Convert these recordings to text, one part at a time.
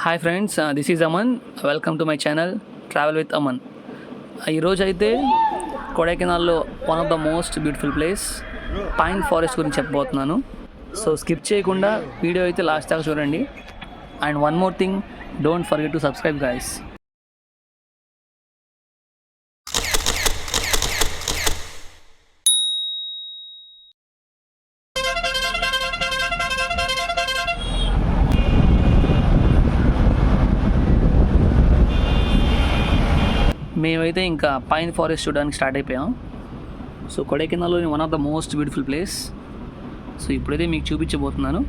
Hi friends, this is Aman. Welcome to my channel travel with Aman. ఈరోజు అయితే కొడైకెనాల్లో one of the most beautiful place pine forest గురించి చెప్పబోతున్నాను. So skip చేయకుండా video అయితే లాస్ట్ దాకా చూడండి. And one more thing, don't forget to subscribe guys. మేమైతే ఇంకా పైన్ ఫారెస్ట్ చూడడానికి స్టార్ట్ అయిపోయాం. సో కొడైకెనాల్లోని one of the most beautiful place. So ఇప్పుడైతే మీకు చూపించబోతున్నాను.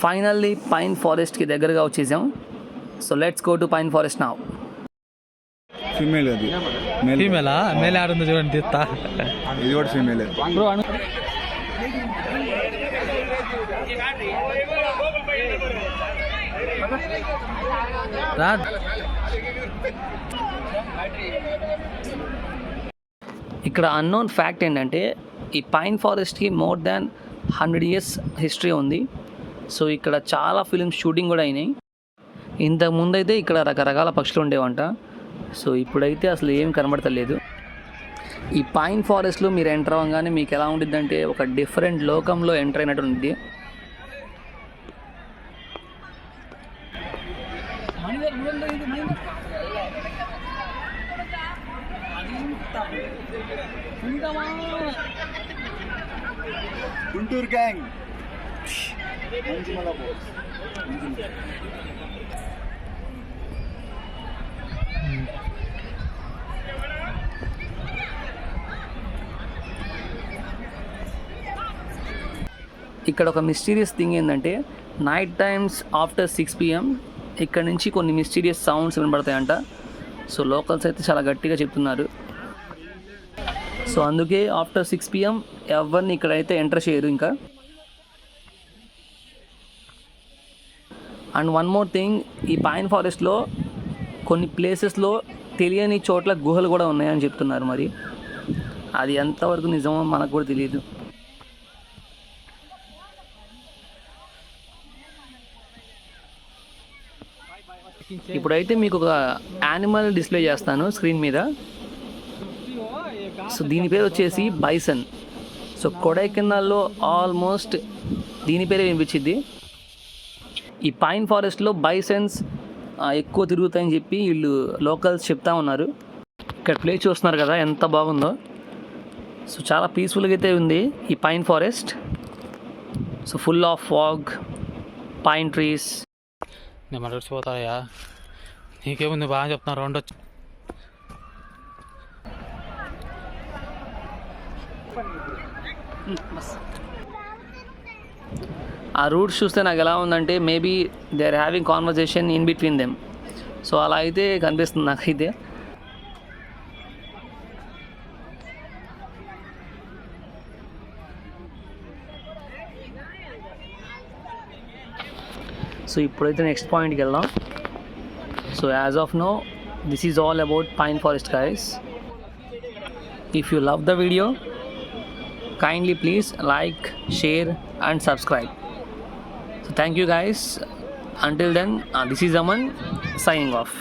ఫైనల్లీ పైన్ ఫారెస్ట్కి దగ్గరగా వచ్చేసాం. So let's go to pine forest now. Female అది ఫీమేలా మేల్ ఆడుంది చూడండి తీస్తా. ఇది కూడా ఫీమేల్. ఇక్కడ అన్నోన్ ఫ్యాక్ట్ ఏంటంటే ఈ పైన్ ఫారెస్ట్కి మోర్ దాన్ 100 years హిస్టరీ ఉంది. సో ఇక్కడ చాలా ఫిలిమ్స్ షూటింగ్ కూడా అయినాయి. ఇంతకు ముందైతే ఇక్కడ రకరకాల పక్షులు ఉండేవంట. సో ఇప్పుడైతే అసలు ఏం కనబడతలేదు. ఈ పైన్ ఫారెస్ట్లో మీరు ఎంటర్ అవ్వగానే మీకు ఎలా ఉంటుందంటే ఒక డిఫరెంట్ లోకంలో ఎంటర్ అయినట్టు ఉంటుంది. గుంటూరు గ్యాంగ్ ఇక్కడ ఒక మిస్టీరియస్ థింగ్ ఏంటంటే నైట్ టైమ్స్ ఆఫ్టర్ 6 PM ఇక్కడ నుంచి కొన్ని మిస్టీరియస్ సౌండ్స్ వినబడతాయంట. సో లోకల్స్ అయితే చాలా గట్టిగా చెప్తున్నారు. సో అందుకే ఆఫ్టర్ 6 PM ఎవరిని ఇక్కడైతే ఎంటర్ చేయరు ఇంకా. అండ్ వన్ మోర్ థింగ్, ఈ పైన్ ఫారెస్ట్లో కొన్ని ప్లేసెస్లో తెలియని చోట్ల గుహలు కూడా ఉన్నాయని చెప్తున్నారు. మరి అది ఎంతవరకు నిజమో మనకు కూడా తెలియదు. ఇప్పుడైతే మీకు ఒక యానిమల్ డిస్ప్లే చేస్తాను స్క్రీన్ మీద. సో దీని పేరు వచ్చేసి బైసన్. సో కొడైకెనాల్లో ఆల్మోస్ట్ దీని పేరే వినిపించింది. ఈ పైన్ ఫారెస్ట్లో బైసన్స్ ఎక్కువ తిరుగుతాయని చెప్పి వీళ్ళు లోకల్స్ చెప్తా ఉన్నారు. ఇక్కడ ప్లేస్ చూస్తున్నారు కదా ఎంత బాగుందో. సో చాలా పీస్ఫుల్గా అయితే ఉంది ఈ pine forest. So full of fog, pine trees. నేను మరచిపోతాయా, నీకేముంది బాగా చెప్తున్నారు. రెండు ఆ రూట్స్ చూస్తే నాకు ఎలా ఉందంటే maybe they are having conversation in between them. So అలా అయితే కనిపిస్తుంది నాకైతే. సో ఇప్పుడైతే నెక్స్ట్ పాయింట్కి వెళ్దాం. So as of now this is all about pine forest guys. If you love the video, kindly please like, share and subscribe. So thank you guys. Until then, this is Aman signing off.